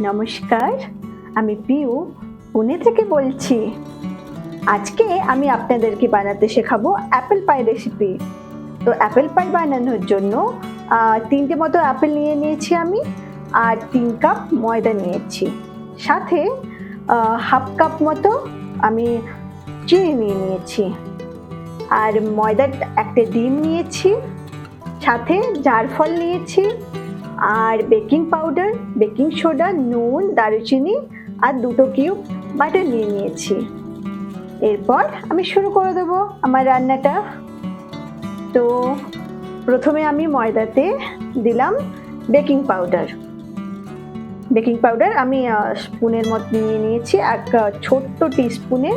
নমস্কার, আমি পিউ পুনে থেকে বলছি। আজকে আমি আপনাদেরকে বানাতে শেখাবো অ্যাপেল পাই রেসিপি। তো অ্যাপেল পাই বানানোর জন্য 3টে মতো অ্যাপেল নিয়ে নিয়েছি আমি, আর 3 কাপ ময়দা নিয়েছি। সাথে হাফ কাপ মতো আমি চিনি নিয়ে নিয়েছি, আর ময়দার একটা ডিম নিয়েছি, সাথে জারফল নিয়েছি, আর বেকিং পাউডার, বেকিং সোডা, নুন, দারুচিনি আর 2 কিউব বাটার নিয়ে নিয়েছি। এরপর আমি শুরু করে দেবো আমার রান্নাটা। তো প্রথমে আমি ময়দাতে দিলাম বেকিং পাউডার। বেকিং পাউডার আমি স্পুনের মতো নিয়ে নিয়েছি, এক ছোট্ট টিস্পুনে।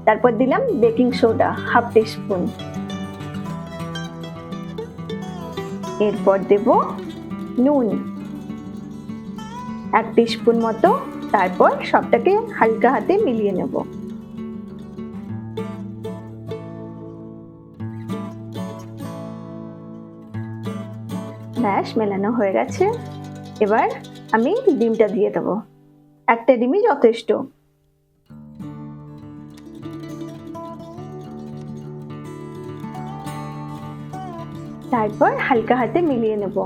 তারপর দিলাম বেকিং সোডা হাফ টিস্পুন। এরপর দেব নুন 1 টিস্পুন মতো। তারপর সবটাকে হালকা হাতে মিলিয়ে নেব। ব্যাস, মেলানো হয়ে গেছে। এবার আমি ডিমটা দিয়ে দেব। একটা ডিমই যথেষ্ট। তারপর হালকা হাতে মিলিয়ে নেব।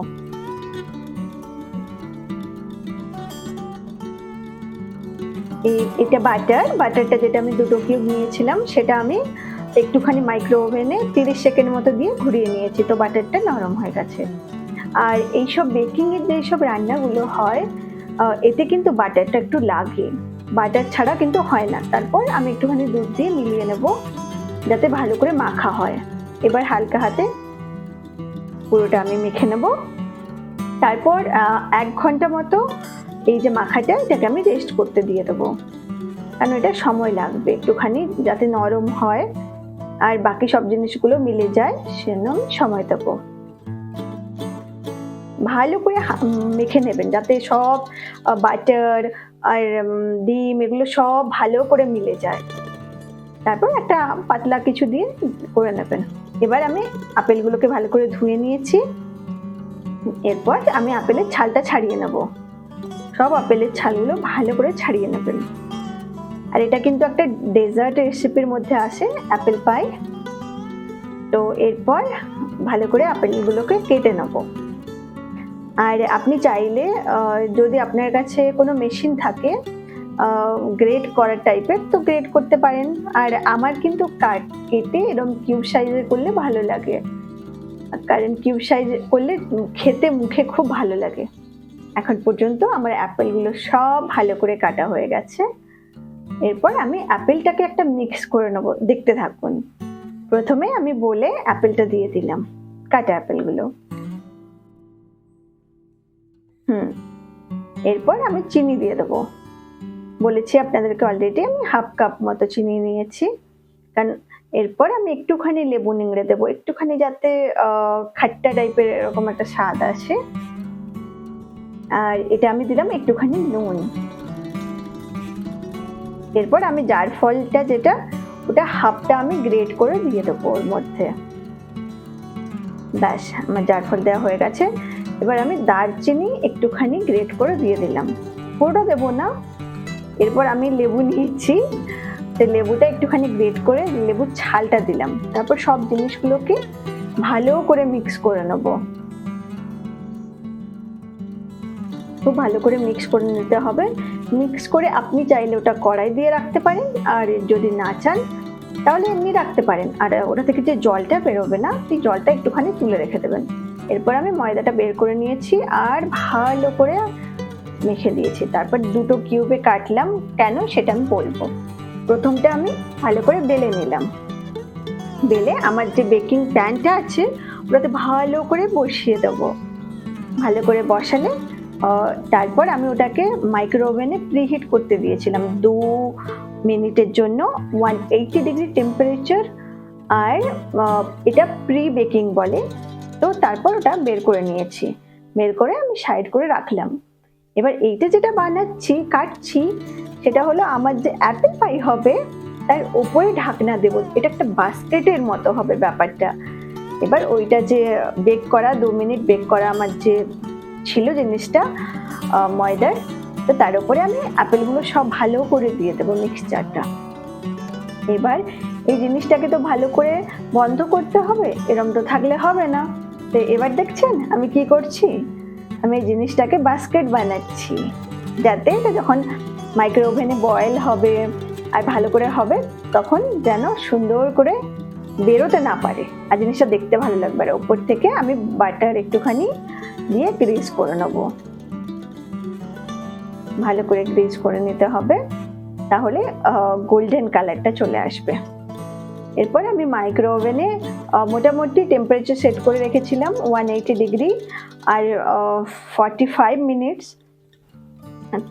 এটা বাটারটা যেটা আমি 2 কিউব নিয়েছিলাম, সেটা আমি একটুখানি মাইক্রো ওভেনে 30 সেকেন্ড মতো দিয়ে ঘুরিয়ে নিয়েছি। তো বাটারটা নরম হয়ে গেছে। আর এইসব বেকিং এর যেসব রান্নাগুলো হয়, এতে কিন্তু বাটারটা একটু লাগে, বাটার ছাড়া কিন্তু হয় না। তারপর আমি একটুখানি দুধ দিয়ে মিলিয়ে নেব, যাতে ভালো করে মাখা হয়। এবার হালকা হাতে পুরোটা আমি মেখে নেব। তারপর 1 ঘন্টা মতো এই যে মাখাটা, এটাকে আমি রেস্ট করতে দিয়ে দেবো, কারণ এটা সময় লাগবে একটুখানি যাতে নরম হয় আর বাকি সব জিনিসগুলো মিলে যায়, সেজন্য আমি সময় দেবো। ভালো করে মেখে নেবেন, যাতে সব বাটার আর ডিম এগুলো সব ভালো করে মিলে যায়। তারপর একটা পাতলা কিছু দিয়ে করে নেবেন। এবার আমি আপেলগুলোকে ভালো করে ধুয়ে নিয়েছি। এরপর আমি আপেলের ছালটা ছাড়িয়ে নেব। সব আপেলের ছালগুলো ভালো করে ছাড়িয়ে নেবেন। আর এটা কিন্তু একটা ডেজার্ট রেসিপির মধ্যে আসে, অ্যাপেল পাই। তো এরপর ভালো করে আপেলগুলোকে কেটে নেব। আর আপনি চাইলে, যদি আপনার কাছে কোনো মেশিন থাকে গ্রেট করার টাইপের, তো গ্রেট করতে পারেন। আর আমার কিন্তু কেটে এরকম কিউব সাইজের করলে ভালো লাগে, কারণ কিউব সাইজ করলে খেতে মুখে খুব ভালো লাগে। এখন পর্যন্ত আমার অ্যাপেলগুলো সব ভালো করে কাটা হয়ে গেছে। এরপর আমি অ্যাপেলটাকে একটা মিক্স করে নেব, দেখতে থাকুন। প্রথমে আমি বলে অ্যাপেলটা দিয়ে দিলাম, কাটা অ্যাপেলগুলো। এরপর আমি চিনি দিয়ে দেবো। বলেছি আপনাদেরকে অলরেডি, আমি হাফ কাপ মতো চিনি নিয়েছি। কারণ এরপর আমি একটুখানি লেবু নিংড়ে দেবো, একটুখানি যাতে খাট্টা টাইপের এরকম একটা স্বাদ আসে। আর এটা আমি দিলাম একটুখানি নুন। এরপর আমি জারফলটা যেটা, ওটা হাফটা আমি গ্রেট করে দিয়ে দেবো ওর মধ্যে। ব্যাস, আমার জারফল দেওয়া হয়ে গেছে। এবার আমি দারচিনি একটুখানি গ্রেট করে দিয়ে দিলাম, পুরোটা দেবো না। এরপর আমি লেবু নিয়েছি, তো লেবুটা একটুখানি গ্রেট করে লেবুর ছালটা দিলাম। তারপর সব জিনিসগুলোকে ভালো করে মিক্স করে নেব। খুব ভালো করে মিক্স করে নিতে হবে। মিক্স করে আপনি চাইলে ওটা কড়াই দিয়ে রাখতে পারেন, আর যদি না চান তাহলে এমনি রাখতে পারেন। আর ওটা থেকে যে জলটা বেরোবে না, সেই জলটা একটুখানি তুলে রেখে দেবেন। এরপর আমি ময়দাটা বের করে নিয়েছি আর ভালো করে মেখে দিয়েছি। তারপর 2 কিউবে কাটলাম, কেন সেটা আমি বলবো। প্রথমটা আমি ভালো করে বেলে নিলাম। বেলে আমার যে বেকিং প্যানটা আছে, ওটাতে ভালো করে বসিয়ে দেবো। ভালো করে বসালে তারপর আমি ওটাকে মাইক্রো ওভেনে প্রিহিট করতে দিয়েছিলাম 2 মিনিটের জন্য, 180 ডিগ্রি টেম্পারেচার। আর এটা প্রি বেকিং বলে। তো তারপর ওটা বের করে নিয়েছি, বের করে আমি সাইড করে রাখলাম। এবার এইটা যেটা কাটছি, সেটা হলো আমার যে অ্যাপেল পাই হবে, তার উপরে ঢাকনা দেব। এটা একটা বাস্কেটের মতো হবে ব্যাপারটা। এবার ওইটা যে বেক করা 2 মিনিট বেক করা আমার যে ছিল জিনিসটা ময়দার, তো তার উপরে আমি আপেলগুলো সব ভালো করে দিয়ে দেবো মিক্সচারটা। এবার এই জিনিসটাকে তো ভালো করে বন্ধ করতে হবে, এরম তো থাকলে হবে না। তো এবার দেখছেন আমি কি করছি, আমি এই জিনিসটাকে বাস্কেট বানাচ্ছি, যাতে এটা যখন মাইক্রো ওভেনে বয়েল হবে আর ভালো করে হবে তখন যেন সুন্দর করে বেরোতে না পারে, আর জিনিসটা দেখতে ভালো লাগবে। আর ওপর থেকে আমি বাটার একটুখানি দিয়ে গ্রিস করে নেবো, ভালো করে গ্রিস করে নিতে হবে, তাহলে গোল্ডেন কালারটা চলে আসবে। এরপর আমি মাইক্রো ওভেনে মোটামুটি টেম্পারেচার সেট করে রেখেছিলাম 180 ডিগ্রি আর 45 মিনিটস।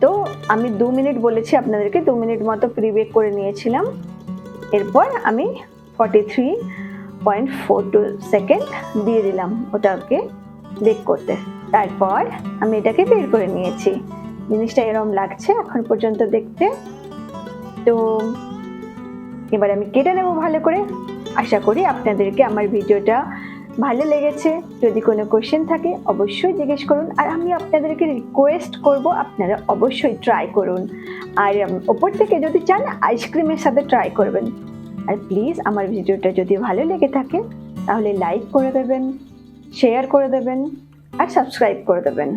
তো আমি 2 মিনিট বলেছি আপনাদেরকে, 2 মিনিট মতো প্রি বেক করে নিয়েছিলাম। এরপর আমি 43.42 সেকেন্ড দিয়ে দিলাম ওটাকে বেক করতে। তারপর আমি এটাকে বের করে নিয়েছি। জিনিসটা এরকম লাগছে এখন পর্যন্ত দেখতে। তো এবার আমি কেটে নেব ভালো করে। আশা করি আপনাদেরকে আমার ভিডিওটা ভালো লেগেছে। যদি কোনো কোয়েশ্চেন থাকে অবশ্যই জিজ্ঞেস করুন, আর আমি আপনাদেরকে রিকোয়েস্ট করব আপনারা অবশ্যই ট্রাই করুন। আর ওপর থেকে যদি চান আইসক্রিমের সাথে ট্রাই করবেন। আর প্লিজ আমার ভিডিওটা যদি ভালো লেগে থাকে তাহলে লাইক করে দেবেন, শেয়ার করে দেবেন আর সাবস্ক্রাইব করে দেবেন।